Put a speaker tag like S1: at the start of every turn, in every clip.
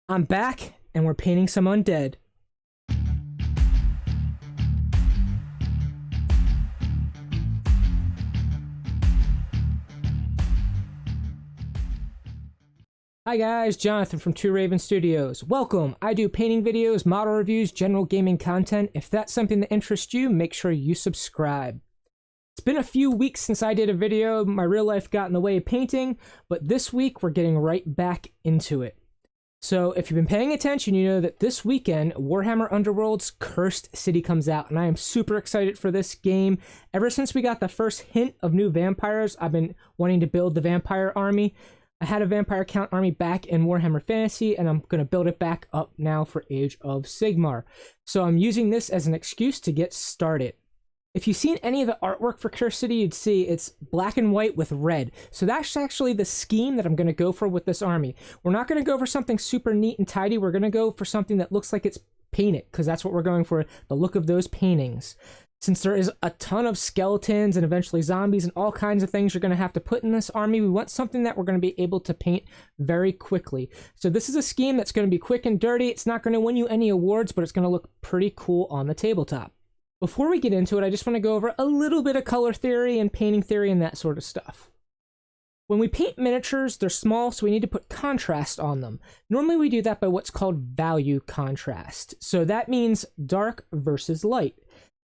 S1: I'm back, and we're painting some undead. Hi guys, Jonathan from Two Raven Studios. Welcome! I do painting videos, model reviews, general gaming content. If that's something that interests you, make sure you subscribe. It's been a few weeks since I did a video. My real life got in the way of painting, but this week we're getting right back into it. So if you've been paying attention, you know that this weekend, Warhammer Underworld's Cursed City comes out, and I am super excited for this game. Ever since we got the first hint of new vampires, I've been wanting to build the vampire army. I had a vampire count army back in Warhammer Fantasy, and I'm going to build it back up now for Age of Sigmar. So I'm using this as an excuse to get started. If you've seen any of the artwork for Cursed City, you'd see it's black and white with red. So that's actually the scheme that I'm going to go for with this army. We're not going to go for something super neat and tidy. We're going to go for something that looks like it's painted, because that's what we're going for, the look of those paintings. Since there is a ton of skeletons and eventually zombies and all kinds of things you're going to have to put in this army, we want something that we're going to be able to paint very quickly. So this is a scheme that's going to be quick and dirty. It's not going to win you any awards, but it's going to look pretty cool on the tabletop. Before we get into it, I just want to go over a little bit of color theory and painting theory and that sort of stuff. When we paint miniatures, they're small, so we need to put contrast on them. Normally we do that by what's called value contrast. So that means dark versus light.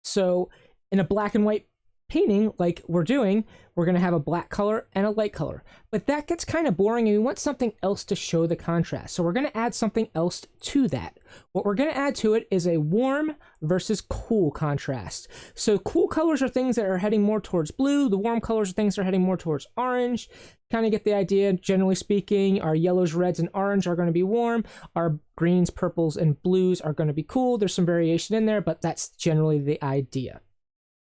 S1: So in a black and white painting like we're doing, we're going to have a black color and a light color. But that gets kind of boring, and we want something else to show the contrast. So we're going to add something else to that. What we're going to add to it is a warm versus cool contrast. So cool colors are things that are heading more towards blue. The warm colors are things that are heading more towards orange. Kind of get the idea. Generally speaking, our yellows, reds, and orange are going to be warm. Our greens, purples, and blues are going to be cool. There's some variation in there, but that's generally the idea.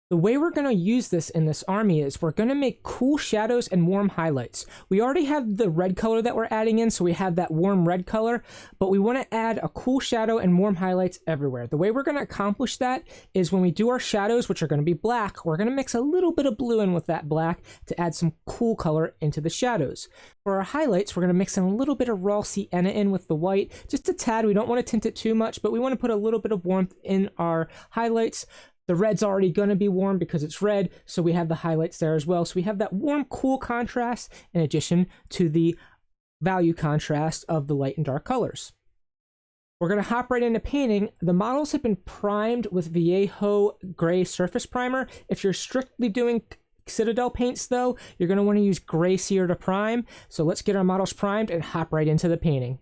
S1: The way we're going to use this in this army is we're going to make cool shadows and warm highlights. We already have the red color that we're adding in, so we have that warm red color, but we want to add a cool shadow and warm highlights everywhere. The way we're going to accomplish that is when we do our shadows, which are going to be black, we're going to mix a little bit of blue in with that black to add some cool color into the shadows. For our highlights, we're going to mix in a little bit of raw sienna in with the white, just a tad. We don't want to tint it too much, but we want to put a little bit of warmth in our highlights. The red's already going to be warm because it's red, so we have the highlights there as well. So we have that warm, cool contrast in addition to the value contrast of the light and dark colors. We're going to hop right into painting. The models have been primed with Viejo Gray Surface Primer. If you're strictly doing Citadel paints, though, you're going to want to use Gray Seer to prime. So let's get our models primed and hop right into the painting.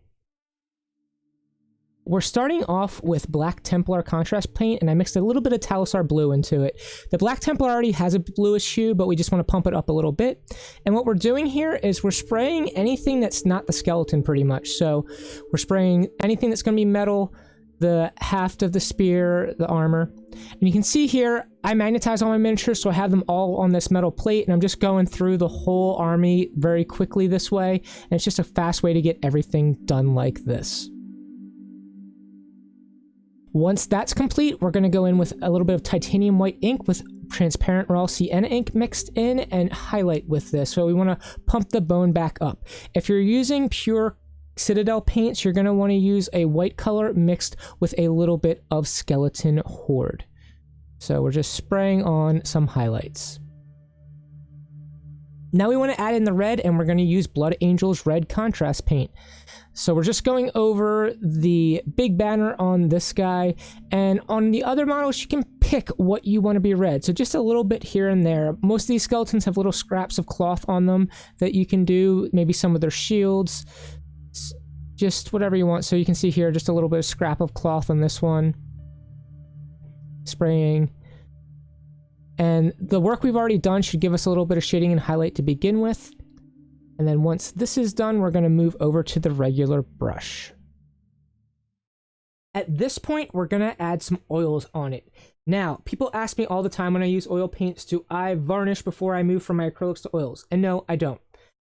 S1: We're starting off with Black Templar contrast paint, and I mixed a little bit of Talisar blue into it. The Black Templar already has a bluish hue, but we just want to pump it up a little bit. And what we're doing here is we're spraying anything that's not the skeleton pretty much. So we're spraying anything that's going to be metal, the haft of the spear, the armor. And you can see here, I magnetize all my miniatures, so I have them all on this metal plate, and I'm just going through the whole army very quickly this way. And it's just a fast way to get everything done like this. Once that's complete, we're going to go in with a little bit of titanium white ink with transparent raw sienna ink mixed in and highlight with this. So we want to pump the bone back up. If you're using pure Citadel paints, you're going to want to use a white color mixed with a little bit of skeleton horde. So we're just spraying on some highlights. Now we want to add in the red, and we're going to use Blood Angel's red contrast paint. So we're just going over the big banner on this guy, and on the other models you can pick what you want to be red. So just a little bit here and there. Most of these skeletons have little scraps of cloth on them that you can do, maybe some of their shields, just whatever you want. So you can see here just a little bit of scrap of cloth on this one. Spraying. And the work we've already done should give us a little bit of shading and highlight to begin with. And then once this is done, we're going to move over to the regular brush. At this point, we're going to add some oils on it. Now, people ask me all the time when I use oil paints, do I varnish before I move from my acrylics to oils? And no, I don't.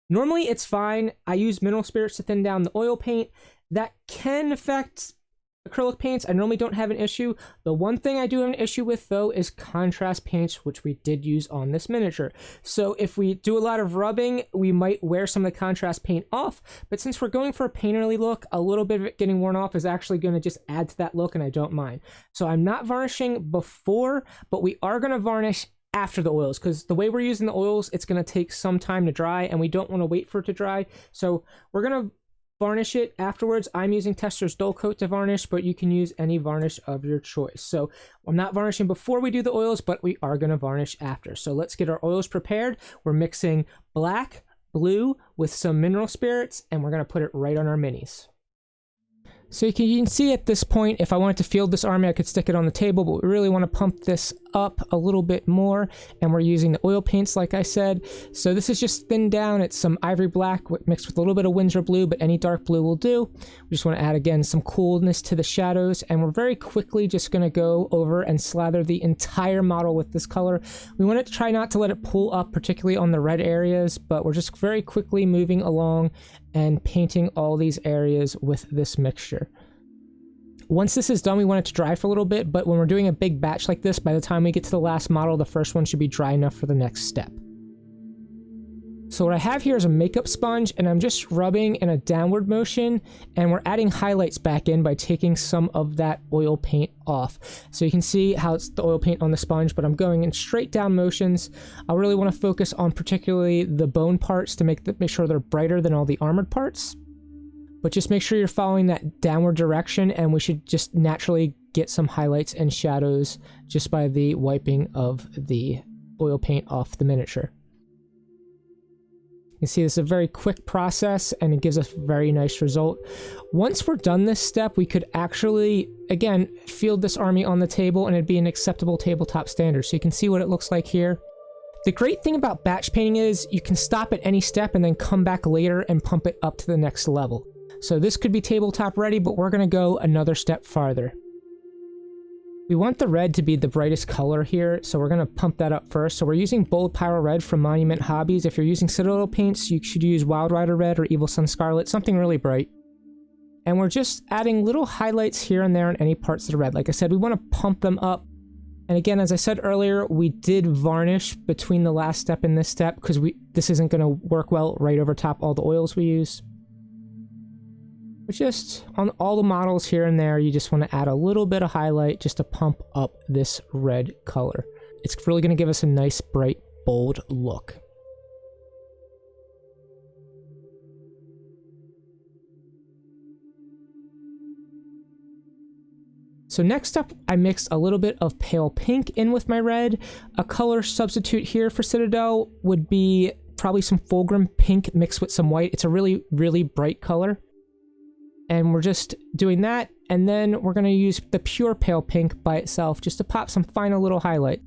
S1: Normally, it's fine. I use mineral spirits to thin down the oil paint. That can affect acrylic paints, I normally don't have an issue. The one thing I do have an issue with, though, is contrast paints, which we did use on this miniature. So if we do a lot of rubbing, we might wear some of the contrast paint off, but since we're going for a painterly look, a little bit of it getting worn off is actually going to just add to that look, and I don't mind. So I'm not varnishing before, but we are going to varnish after the oils, because the way we're using the oils, it's going to take some time to dry, and we don't want to wait for it to dry. So we're going to varnish it afterwards. I'm using Tester's Dull Coat to varnish, but you can use any varnish of your choice. So I'm not varnishing before we do the oils, but we are going to varnish after. So let's get our oils prepared. We're mixing black, blue with some mineral spirits, and we're going to put it right on our minis. So you can see at this point, if I wanted to field this army, I could stick it on the table, but we really want to pump this up a little bit more, and we're using the oil paints, like I said. So this is just thinned down. It's some ivory black mixed with a little bit of Windsor blue, but any dark blue will do. We just want to add, again, some coolness to the shadows, and we're very quickly just going to go over and slather the entire model with this color. We want to try not to let it pull up, particularly on the red areas, but we're just very quickly moving along and painting all these areas with this mixture. Once this is done, we want it to dry for a little bit, but when we're doing a big batch like this, by the time we get to the last model, the first one should be dry enough for the next step. So what I have here is a makeup sponge, and I'm just rubbing in a downward motion, and we're adding highlights back in by taking some of that oil paint off. So you can see how it's the oil paint on the sponge, but I'm going in straight down motions. I really want to focus on particularly the bone parts to make sure they're brighter than all the armored parts. But just make sure you're following that downward direction, and we should just naturally get some highlights and shadows just by the wiping of the oil paint off the miniature. You can see this is a very quick process, and it gives us a very nice result. Once we're done this step, we could actually, again, field this army on the table, and it'd be an acceptable tabletop standard. So you can see what it looks like here. The great thing about batch painting is you can stop at any step and then come back later and pump it up to the next level. So this could be tabletop ready, but we're going to go another step farther. We want the red to be the brightest color here, so we're going to pump that up first. So we're using Bold Pyro Red from Monument Hobbies. If you're using Citadel paints, you should use Wild Rider Red or Evil Sun Scarlet, something really bright. And we're just adding little highlights here and there on any parts that are red. Like I said, we want to pump them up. And again, as I said earlier, we did varnish between the last step and this step because this isn't going to work well right over top all the oils we use. But just on all the models here and there, you just want to add a little bit of highlight just to pump up this red color. It's really going to give us a nice, bright, bold look. So next up, I mixed a little bit of pale pink in with my red. A color substitute here for Citadel would be probably some Fulgrim pink mixed with some white. It's a really, really bright color. And we're just doing that, and then we're going to use the pure pale pink by itself just to pop some final little highlight.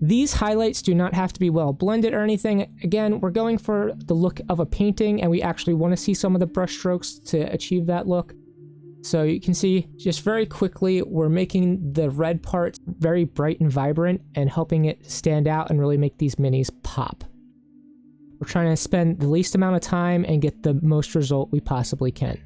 S1: These highlights do not have to be well blended or anything. Again, we're going for the look of a painting, and we actually want to see some of the brush strokes to achieve that look. So you can see just very quickly, we're making the red parts very bright and vibrant and helping it stand out and really make these minis pop. We're trying to spend the least amount of time and get the most result we possibly can.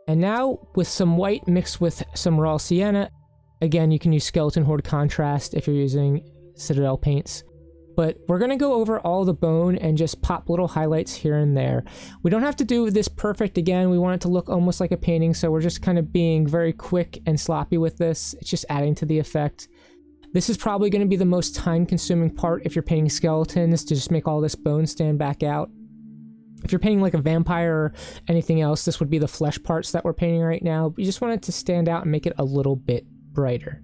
S1: And now, with some white mixed with some raw sienna, again, you can use Skeleton Horde contrast if you're using Citadel paints. But we're going to go over all the bone and just pop little highlights here and there. We don't have to do this perfect again. We want it to look almost like a painting, so we're just kind of being very quick and sloppy with this. It's just adding to the effect. This is probably going to be the most time-consuming part if you're painting skeletons, to just make all this bone stand back out. If you're painting like a vampire or anything else, this would be the flesh parts that we're painting right now. We just want it to stand out and make it a little bit brighter.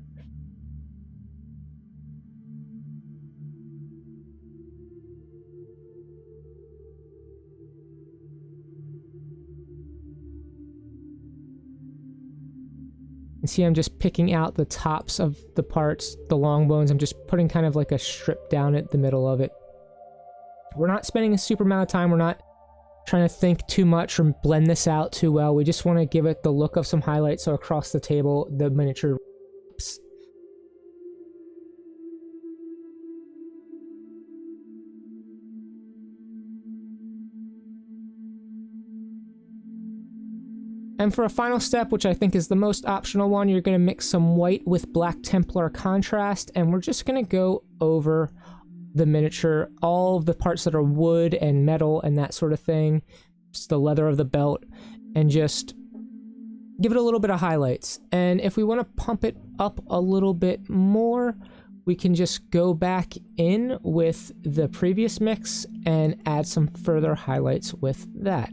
S1: You see I'm just picking out the tops of the parts, the long bones. I'm just putting kind of like a strip down at the middle of it. We're not spending a super amount of time. We're not trying to think too much or blend this out too well. We just want to give it the look of some highlights, so across the table, the miniature. And for a final step, which I think is the most optional one, you're going to mix some white with Black Templar contrast, and we're just going to go over the miniature, all of the parts that are wood and metal and that sort of thing, just the leather of the belt, and just give it a little bit of highlights. And if we want to pump it up a little bit more, we can just go back in with the previous mix and add some further highlights with that.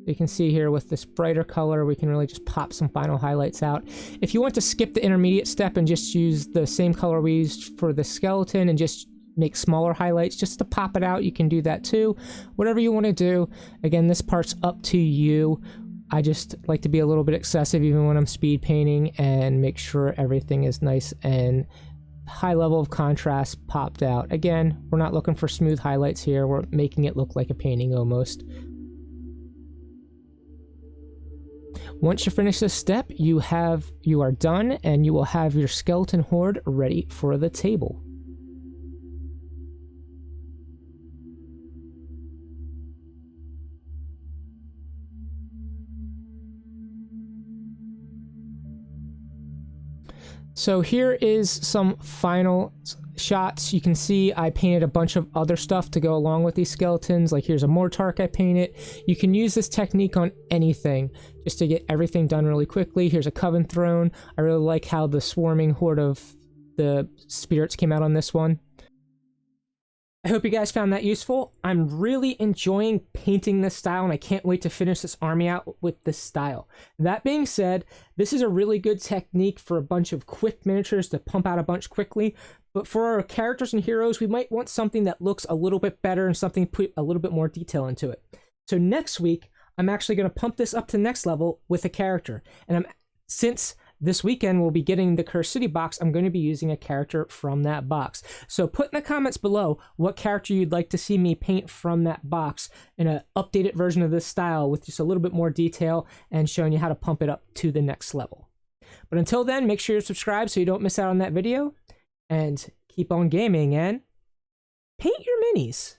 S1: You can see here with this brighter color, we can really just pop some final highlights out. If you want to skip the intermediate step and just use the same color we used for the skeleton and just make smaller highlights just to pop it out, you can do that too. Whatever you want to do. Again, this part's up to you. I just like to be a little bit excessive even when I'm speed painting and make sure everything is nice and high level of contrast popped out. Again, we're not looking for smooth highlights here. We're making it look like a painting almost. Once you finish this step, you are done, and you will have your skeleton horde ready for the table. So here is some final shots. You can see I painted a bunch of other stuff to go along with these skeletons. Like here's a Mortark I painted. You can use this technique on anything just to get everything done really quickly. Here's a Coven Throne. I really like how the swarming horde of the spirits came out on this one. I hope you guys found that useful. I'm really enjoying painting this style, and I can't wait to finish this army out with this style. That being said, this is a really good technique for a bunch of quick miniatures to pump out a bunch quickly, but for our characters and heroes, we might want something that looks a little bit better and something put a little bit more detail into it. So next week, I'm actually going to pump this up to the next level with a character, and since this weekend we'll be getting the Cursed City box, I'm going to be using a character from that box. So put in the comments below what character you'd like to see me paint from that box in an updated version of this style with just a little bit more detail and showing you how to pump it up to the next level. But until then, make sure you're subscribed so you don't miss out on that video, and keep on gaming and paint your minis.